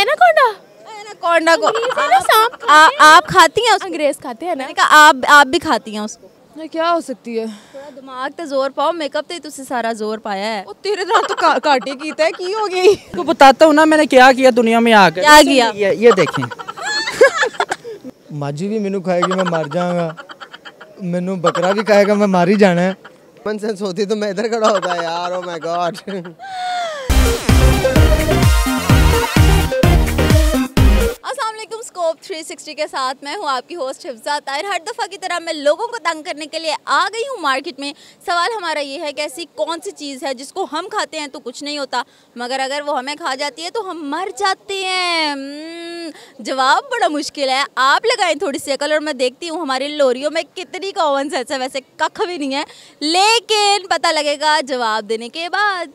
Anaconda. Anaconda को सांप आप खाती हैं उसको? अंग्रेज खाते हैं ना। मैंने कहा आप भी खाती हैं उसको? क्या हो सकती है? थोड़ा दिमाग ते जोर पाओ, मेकअप ते तुझसे सारा जोर पाया है। वो तेरे नाल तो काटे कीता है की हो गई। तो बताता हूँ ना मैंने क्या किया दुनिया में आकर। क्या किया? ये देखें। माजी भी मैनू खाएगी मैं मर जाऊंगा, मैनू बकरा भी खाएगा मैं मार ही जाना है। कॉमन सेंस होती तो मैं इधर खड़ा होता यार। Oh my God. अस्सलामुअलैकुम। स्कोप 360 के साथ मैं हूँ आपकी होस्ट हिफ्जा ताहिर। हर दफ़ा की तरह मैं लोगों को तंग करने के लिए आ गई हूँ मार्केट में। सवाल हमारा ये है कि ऐसी कौन सी चीज़ है जिसको हम खाते हैं तो कुछ नहीं होता, मगर अगर वो हमें खा जाती है तो हम मर जाते हैं। जवाब बड़ा मुश्किल है। आप लगाएं थोड़ी सी अकल और मैं देखती हूँ हमारी लोरियों में कितनी कॉमन सेंस है। वैसे कख भी नहीं है, लेकिन पता लगेगा जवाब देने के बाद।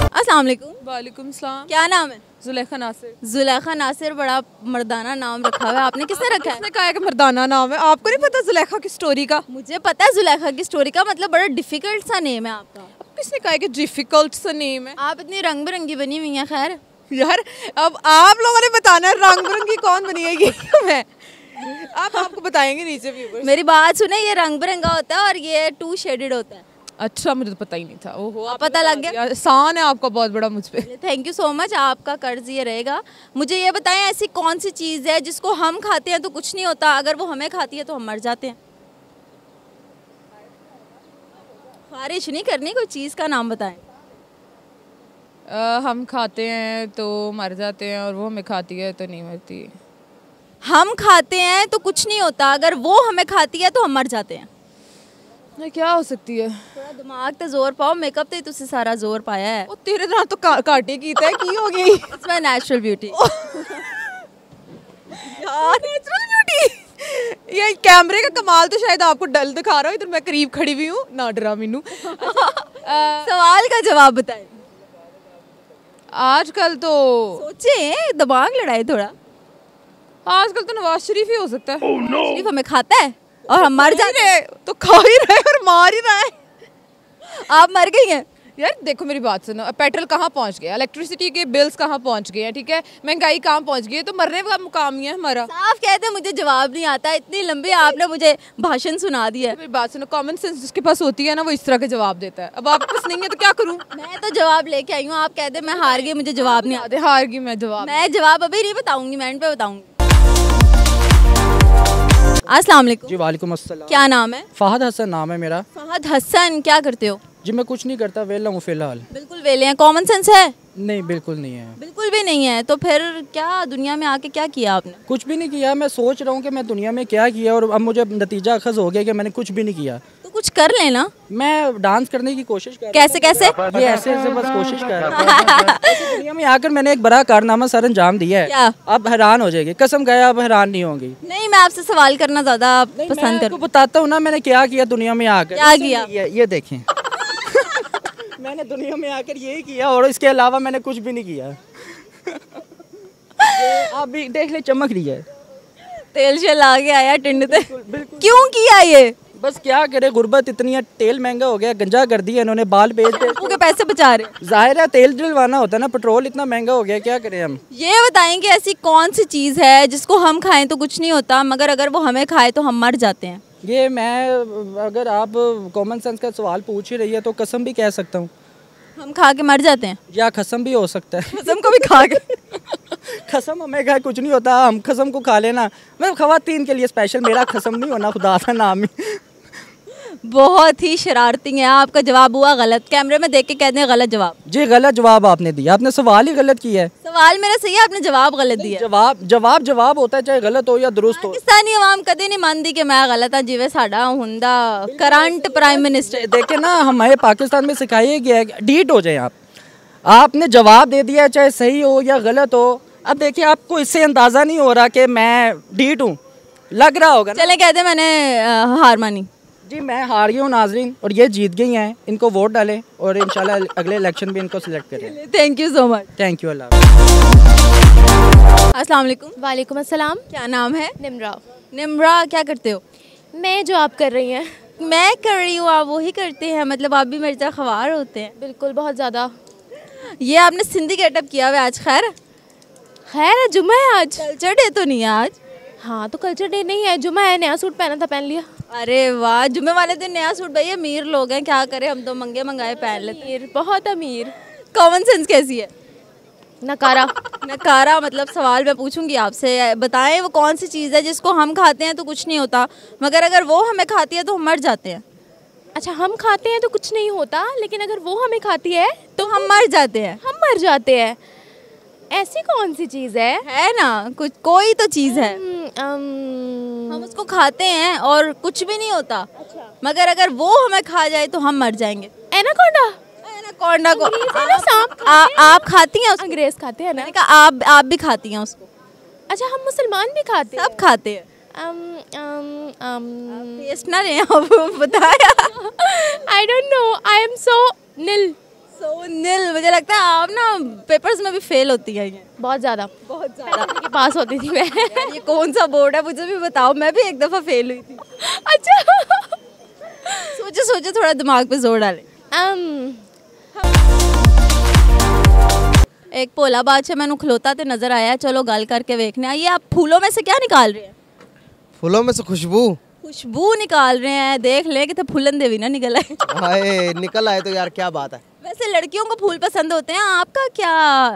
अस्सलाम वालेकुम। वालेकुम सलाम। क्या नाम है? जुलेखा नासिर। जुलेखा नासिर, बड़ा मर्दाना नाम रखा हुआ है आपने। किसने रखा है? किसने कहा है कि मर्दाना नाम है? आपको नहीं पता जुलेखा की स्टोरी का? मुझे पता है जुलेखा की स्टोरी का, मतलब बड़ा डिफिकल्ट सा नेम है आपका। अब किसने कहा है कि डिफिकल्ट सा नेम है? आप इतनी रंग बिरंगी बनी हुई हैं। खैर यार अब आप लोगों ने बताना है रंग बिरंगी कौन बनिएगी। मैं आपको बताएंगे नीचे व्यूअर्स। मेरी बात सुने, ये रंग बिरंगा होता है और ये 2 शेडेड होता है। अच्छा, मुझे तो पता ही नहीं था। ओहो, आप पता लग गया। एहसान है आपका बहुत बड़ा मुझ पे। Thank you so much. आपका कर्ज ये रहेगा। मुझे ये बताएं ऐसी कौन सी चीज़ है जिसको हम खाते हैं तो कुछ नहीं होता, अगर वो हमें खाती है तो हम मर जाते हैं। खारिश नहीं करनी, कोई चीज़ का नाम बताएं। हम खाते हैं तो मर जाते हैं और वो हमें खाती है तो नहीं मरती। हम खाते हैं तो कुछ नहीं होता, अगर वो हमें खाती है तो हम मर जाते हैं। क्या हो सकती है? थोड़ा दिमाग ते जोर पाओ, मेकअप ते तुझसे सारा जोर पाया है। वो तेरे नाल तो काटे कीता है की हो गई। It's my natural beauty. यार नेचुरल ब्यूटी, ये कैमरे का कमाल तो शायद आपको डल दिखा रहा हो। इधर मैं करीब खड़ी हुई हूँ, ना डरा मीनू। सवाल का जवाब बताएं। आजकल तो सोचे, दिमाग लड़ाए थोड़ा। आजकल तो नवाज शरीफ ही हो सकता है। शरीफ हमें खाता है और हम मर जाते हैं। तो खा ही रहे और मार ही रहा है। आप मर गई हैं। यार देखो मेरी बात सुनो, पेट्रोल कहाँ पहुँच गया, इलेक्ट्रिसिटी के बिल्स कहाँ पहुँच गए हैं, ठीक है, महंगाई कहाँ पहुँच गई है, तो मरने का मुकाम ही है हमारा। साफ कहते हैं मुझे जवाब नहीं आता। इतनी लंबी आपने मुझे भाषण सुना दिया है। मेरी बात सुनो, कॉमन सेंस जिसके पास होती है ना वो इस तरह के जवाब देता है। अब आपके पास नहीं है तो क्या करूँ? मैं तो जवाब लेके आई हूँ। आप कहते मैं हार गई, मुझे जवाब नहीं आता। हार गई मैं जवाब। मैं जवाब अभी नहीं बताऊंगी, मैं एंड पे बताऊंगी। अस्सलाम वालेकुम। जी वालेकुम अस्सलाम। क्या नाम है? फहद हसन नाम है मेरा। फहद हसन। क्या करते हो? जी मैं कुछ नहीं करता, वेला हूँ फिलहाल। बिल्कुल वेले हैं। कॉमन सेंस है? नहीं बिल्कुल नहीं है। बिल्कुल भी नहीं है। तो फिर क्या दुनिया में आके क्या किया आपने? कुछ भी नहीं किया। मैं सोच रहा हूँ कि मैं दुनिया में क्या किया और अब मुझे नतीजा अखज़ हो गया कि मैंने कुछ भी नहीं किया। तो कुछ कर लेना। मैं डांस करने की कोशिश कर कैसे कैसे? ये ऐसे बस कोशिश कर रहा हूँ। दुनिया में आकर मैंने एक बड़ा कारनामा सर अंजाम दिया है। क्या? अब हैरान हो जाएगी, कसम गया अब हैरान नहीं होंगी। नहीं, मैं आपसे सवाल करना ज्यादा पसंद मैं बताता हूँ ना मैंने क्या किया दुनिया में आकर। क्या किया? ये देखें। मैंने दुनिया में आकर यही किया और इसके अलावा मैंने कुछ भी नहीं किया। आप भी देख ले, चमक रही है। तेल शेल आ गया आया टिंड पे। क्यों किया ये? बस क्या करे, गुर्बत इतनी है, तेल महंगा हो गया, गंजा कर दिया इन्होंने, बाल बेच दे के पैसे बचा रहे। जाहिर है तेल डलवाना होता है ना, पेट्रोल इतना महंगा हो गया, क्या करें हम। ये बताएं कि ऐसी कौन सी चीज़ है जिसको हम खाएं तो कुछ नहीं होता, मगर अगर वो हमें खाए तो हम मर जाते हैं। ये मैं, अगर आप कॉमन सेंस का सवाल पूछ ही रही है तो कसम भी कह सकता हूँ। हम खा के मर जाते हैं? या खसम भी हो सकता है। कसम को भी खा के। खसम हमें खाए कुछ नहीं होता, हम खसम को खा लेना। मैं खवातीन के लिए स्पेशल, मेरा खसम नहीं होना, खुदा का नाम ही। बहुत ही शरारती है। आपका जवाब हुआ गलत। कैमरे में देख के कहते हैं गलत जवाब। जी गलत जवाब आपने दिया, आपने सवाल ही गलत किया है। सवाल मेरा सही है, आपने जवाब गलत दिया। जवाब होता है, चाहे गलत हो या दुरुस्त हो। पाकिस्तानी अवाम कदे नहीं मानती कि मैं गलत हाँ, जिवे साडा हुंदा करंट प्राइम मिनिस्टर। देखे ना, हमारे पाकिस्तान में सिखाया गया है डीट हो जाए। आपने जवाब दे दिया, चाहे सही हो या गलत हो। अब देखिए, आपको इससे अंदाजा नहीं हो रहा कि मैं डीट हूँ, लग रहा होगा। चले कहते मैंने हार मानी। जी मैं हार गई हूँ नाजरीन, और ये जीत गई हैं। इनको वोट डालें और इंशाल्लाह अगले इलेक्शन भी इनको सिलेक्ट करें। Thank you so much. Thank you. Allah. अस्सलाम वालेकुम। वालेकुम अस्सलाम। क्या नाम है? निम्रा। निम्रा, क्या करते हो? मैं जो आप कर रही हैं। मैं कर रही हूँ, आप वही करते हैं? मतलब आप भी मिर्चा ख्वार होते हैं? बिल्कुल, बहुत ज़्यादा। ये आपने सिंधी गेटअप किया हुआ है आज, खैर खैर है, जुम्मा है आज। कल्चर डे तो नहीं है आज? हाँ तो कल्चर डे नहीं है, जुम्मा है, नया सूट पहना था पहन लिया। अरे वाह, जुम्मे वाले दिन नया सूट। भाई अमीर लोग हैं, क्या करें, हम तो मंगे मंगाए पहन लेते। अमीर, बहुत अमीर। कॉमन सेंस कैसी है? नकारा। नकारा मतलब सवाल मैं पूछूंगी आपसे, बताएं वो कौन सी चीज़ है जिसको हम खाते हैं तो कुछ नहीं होता, मगर अगर वो हमें खाती है तो हम मर जाते हैं। अच्छा, हम खाते हैं तो कुछ नहीं होता, लेकिन अगर वो हमें खाती है तो हम मर जाते हैं। हम मर जाते हैं। ऐसी कौन सी चीज़ है ना, कुछ कोई तो चीज़ है, हम हम उसको खाते हैं और कुछ भी नहीं होता, मगर अगर वो हमें खा जाए तो हम मर जाएंगे। एनाकोंडा। एनाकोंडा को अंग्रेज है ना, सांप आप खाती हैं उसको? अंग्रेज खाते हैं ना। मैंने कहा आप भी खाती हैं उसको? अच्छा, हम मुसलमान भी खाते हैं। सब खाते हैं। टेस्ट ना लें आप, बताया। I don't know, I am Sunil. मुझे लगता है आप ना पेपर्स में भी फेल होती है। ये बहुत ज़्यादा के पास होती थी मैं। ये कौन सा बोर्ड है मुझे भी बताओ, मैं भी एक दफ़ा फेल हुई थी। अच्छा। सोचे थोड़ा दिमाग पे जोर डालें। एक भोला बादशाह मैंने खलोता ते नजर आया, चलो गल करके देखने। ये आप फूलों में से क्या निकाल रहे हैं? फूलों में से खुशबू। खुशबू निकाल रहे हैं, देख लें कि तो फूलन देवी ना निकल आए। हाय, निकल आए तो यार क्या बात है। वैसे लड़कियों को फूल पसंद होते हैं, आपका क्या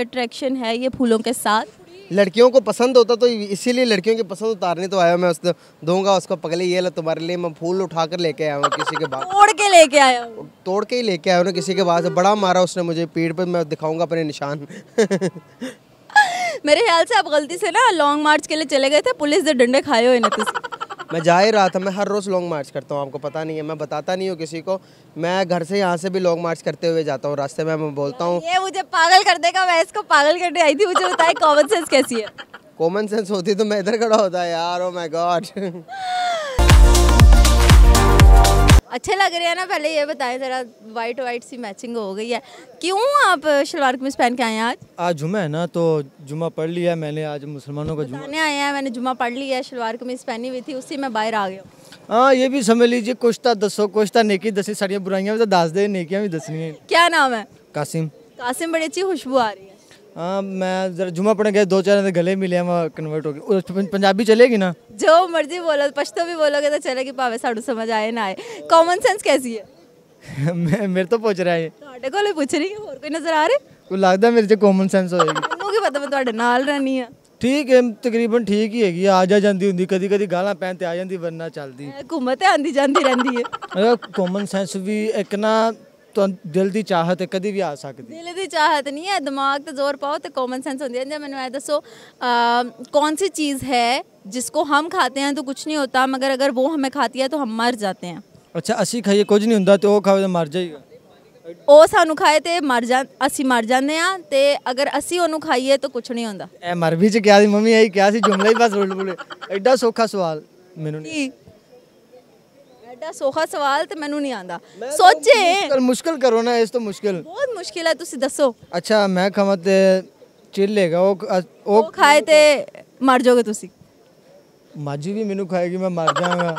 अट्रैक्शन है ये फूलों के साथ? लड़कियों को पसंद होता तो इसीलिए लड़कियों की पसंद उतारने तो आया मैं, उसको दूंगा उसको पगले, ये लो तुम्हारे लिए मैं फूल उठा कर लेके आया हूँ किसी के बाद। तोड़ के लेके आया हूँ? तोड़ के ही लेके आया हूँ ना, किसी के बाद से बड़ा मारा उसने मुझे पीठ पे, मैं दिखाऊंगा अपने निशान। मेरे ख्याल से आप गलती से ना लॉन्ग मार्च के लिए चले गए थे, पुलिस से डंडे खाए हुए ना। मैं जा ही रहा था, मैं हर रोज़ लॉन्ग मार्च करता हूँ, आपको पता नहीं है, मैं बताता नहीं हूँ किसी को। मैं घर से यहाँ से भी लॉन्ग मार्च करते हुए जाता हूँ, रास्ते में मैं बोलता हूँ। ये मुझे पागल कर देगा, मैं इसको पागल करने आई थी। मुझे बताए कॉमन सेंस कैसी है? कॉमन सेंस होती तो मैं इधर खड़ा होता यार। Oh my God. अच्छे लग रहे हैं ना? पहले ये बताएं जरा, वाइट वाइट सी मैचिंग हो गई है, क्यों आप शलवार कमीज पहन के आए हैं आज? आज जुम्मा है ना, तो जुम्मा पढ़ लिया मैंने, आज मुसलमानों का जुम्मा। बताने आए हैं, मैंने जुम्मा पढ़ लिया है, शलवार कमीज पहनी हुई थी, उसी में बाहर आ गया। हाँ, ये भी समझ लीजिए, कुछ तो दसो, कुछ तो नेकी दसी, सारियां बुराइयां भी तो दस दे, नेकियां भी दसनी है। क्या नाम है? कासिम। कासिम, बड़ी अच्छी खुशबू आ रही है। हाँ, मैं जरा जुम्मा पढ़ने गया, दो चार गले मिले, मैं कन्वर्ट हो गया। पंजाबी चलेगी ना? जो मर्जी बोलो, पश्तो भी बोलोगे तो चलेगी, भावे साड़ू समझ आए ना आए। कॉमन सेंस कैसी है? मेरे तो पूछ रहा है, ਤੁਹਾਡੇ ਕੋਲੇ ਪੁੱਛ ਰਹੀ ਹਾਂ, ਹੋਰ ਕੋਈ ਨਜ਼ਰ ਆ ਰਿਹਾ? कोई लगता मेरे से कॉमन सेंस होएगी। ਮੈਨੂੰ ਕੀ ਪਤਾ, ਮੈਂ ਤੁਹਾਡੇ ਨਾਲ ਰਹਿਣੀ ਆ। ठीक है, तकरीबन ठीक ही हैगी, आ जा जाती होंगी, कदी कदी गालां पैन ते आ जाती, वरना चलदी। घूमते आंदी जांदी रहंदी है। अगर कॉमन सेंस भी एक ना, तो दिल दी चाहत है, कदी भी आ सकती। दिल दी चाहत नहीं है, दिमाग ते जोर पाओ तो कॉमन सेंस होंदी है। मैंने ये दसो, कौन सी चीज़ है जिसको हम खाते हैं तो कुछ नहीं होता, मगर अगर वो हमें खाती है तो हम मर जाते हैं? अच्छा, असी खाइए कुछ नहीं होंदा, तो वो खावे तो मर जाएगा। ਉਹ ਸਾਨੂੰ ਖਾਏ ਤੇ ਅਸੀਂ ਮਰ ਜਾਂਦੇ ਆ, ਤੇ ਅਗਰ ਅਸੀਂ ਉਹਨੂੰ ਖਾਈਏ ਤਾਂ ਕੁਝ ਨਹੀਂ ਹੁੰਦਾ। ए मर भी च क्या सी मम्मी, यही क्या सी जुमला ही बस उल्ट पुल्ट। एडा सौखा सवाल मेनू नहीं, ਐਡਾ ਸੌਖਾ ਸਵਾਲ ਤੇ ਮੈਨੂੰ ਨਹੀਂ ਆਂਦਾ। ਸੋਚੇ मुश्किल करो ना, इस तो मुश्किल ਬਹੁਤ ਮੁਸ਼ਕਿਲ ਹੈ, ਤੁਸੀਂ ਦੱਸੋ। अच्छा, मैं खावा ते चिल्लेगा, ਉਹ ਖਾਏ ਤੇ ਮਰ ਜਾਓਗੇ ਤੁਸੀਂ। माझी भी मेनू खाएगी, मैं मर जाऊंगा।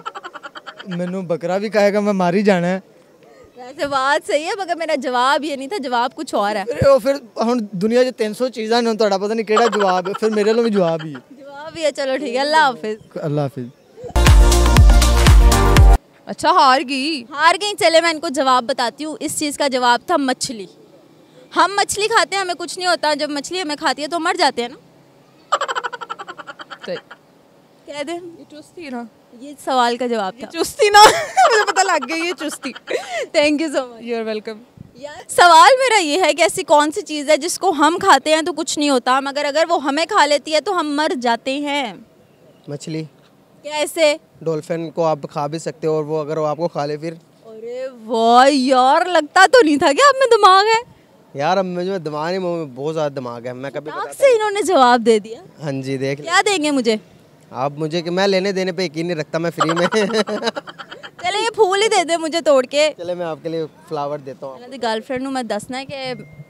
मेनू बकरा भी खाएगा, मैं मार ही जाना है। वैसे बात सही है, मगर मेरा जवाब ये नहीं था, जवाब कुछ और है। फिर हुण दुनिया च 300 चीज़ां ने, तुहाडा पता नहीं केड़ा जवाब है, फिर मेरे लो भी जवाब ही है। जवाब भी है, चलो ठीक है, अल्लाह हाफिज। अल्लाह हाफिज। अच्छा, हार गई। चले मैं इनको जवाब बताती हूँ। इस चीज़ का जवाब था मछली। हम मछली खाते हैं, हमें कुछ नहीं होता, जब मछली हमें खाती है तो मर जाते हैं ना। कह दे, ये चुस्ती ना, ये सवाल का जवाब था। चुस्ती ना। मुझे पता लग गया, ये चुस्ती। Thank you so much. You are welcome. सवाल मेरा ये है कि ऐसी कौन सी चीज़ है जिसको हम खाते हैं तो कुछ नहीं होता, मगर अगर वो हमें खा लेती है तो हम मर जाते हैं? मछली। कैसे? डॉल्फिन को आप खा भी सकते हो, और वो अगर वो आपको खा ले फिर। अरे वाह यार, लगता तो नहीं था कि आप में दिमाग है। यार अब मुझे दिमाग नहीं, मुझे बहुत ज़्यादा दिमाग है, मैं कभी दिमाग से इन्होंने जवाब दे दिया। हाँ जी, देख ले। क्या देंगे मुझे आप मुझे, कि मैं लेने देने पे यकीन नहीं रखता, मैं फ्री में। चले ये फूल ही दे दे मुझे तोड़ के। चले मैं आपके लिए फ्लावर देता हूँ। मेरी गर्लफ्रेंड ਨੂੰ मैं दसना है कि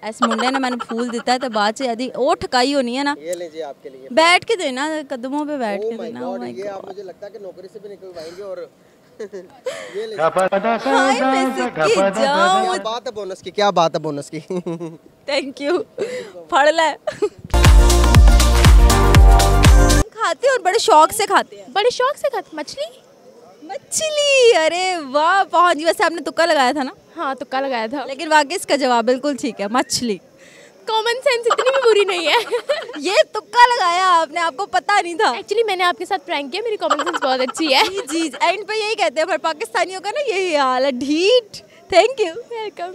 इस मुंडे ने मैंने फूल दिता है, तो बाद से यदि वो ठकाई होनी है ना, ये लीजिए आपके लिए। बैठ के देना, कदमों पे बैठ के Oh my देना। God, ये आप मुझे लगता है कि नौकरी से भी निकलवाएंगे। और हाय मैं सिक्की जाऊं। क्या बात है बोनस की, क्या बात है बोनस की। Thank you. पढ़ ले। खाते और बड़े शौक से खाते हैं। बड़े शौक से खाते। मछली। मछली, अरे वाह पहुंच गई। वैसे आपने तुक्का लगाया था ना? हाँ तुक्का लगाया था। लेकिन वाकई इसका जवाब बिल्कुल ठीक है, मछली। कॉमन सेंस इतनी भी बुरी नहीं है। ये तुक्का लगाया आपने, आपको पता नहीं था। एक्चुअली मैंने आपके साथ प्रैंक किया, मेरी कॉमन सेंस बहुत अच्छी है। जी जी, एंड पे यही कहते हैं पर पाकिस्तानियों का ना यही हाल है, ढीठ। Thank you. वेलकम।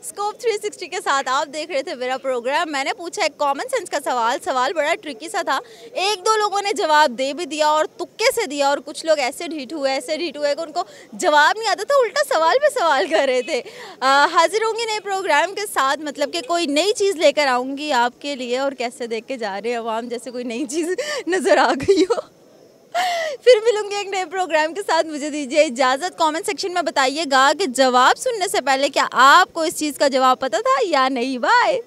स्कोप 360 के साथ आप देख रहे थे मेरा प्रोग्राम। मैंने पूछा एक कॉमन सेंस का सवाल बड़ा ट्रिकी सा था। एक दो लोगों ने जवाब दे भी दिया और तुक्के से दिया, और कुछ लोग ऐसे ढीठ हुए कि उनको जवाब नहीं आता था, उल्टा सवाल पे सवाल कर रहे थे। हाजिर होंगी नए प्रोग्राम के साथ, मतलब कि कोई नई चीज़ लेकर आऊँगी आपके लिए। और कैसे देख के जा रहे हैं अवाम, जैसे कोई नई चीज़ नज़र आ गई हो। फिर मिलूंगी एक नए प्रोग्राम के साथ, मुझे दीजिए इजाज़त। कमेंट सेक्शन में बताइएगा कि जवाब सुनने से पहले क्या आपको इस चीज़ का जवाब पता था या नहीं। बाय।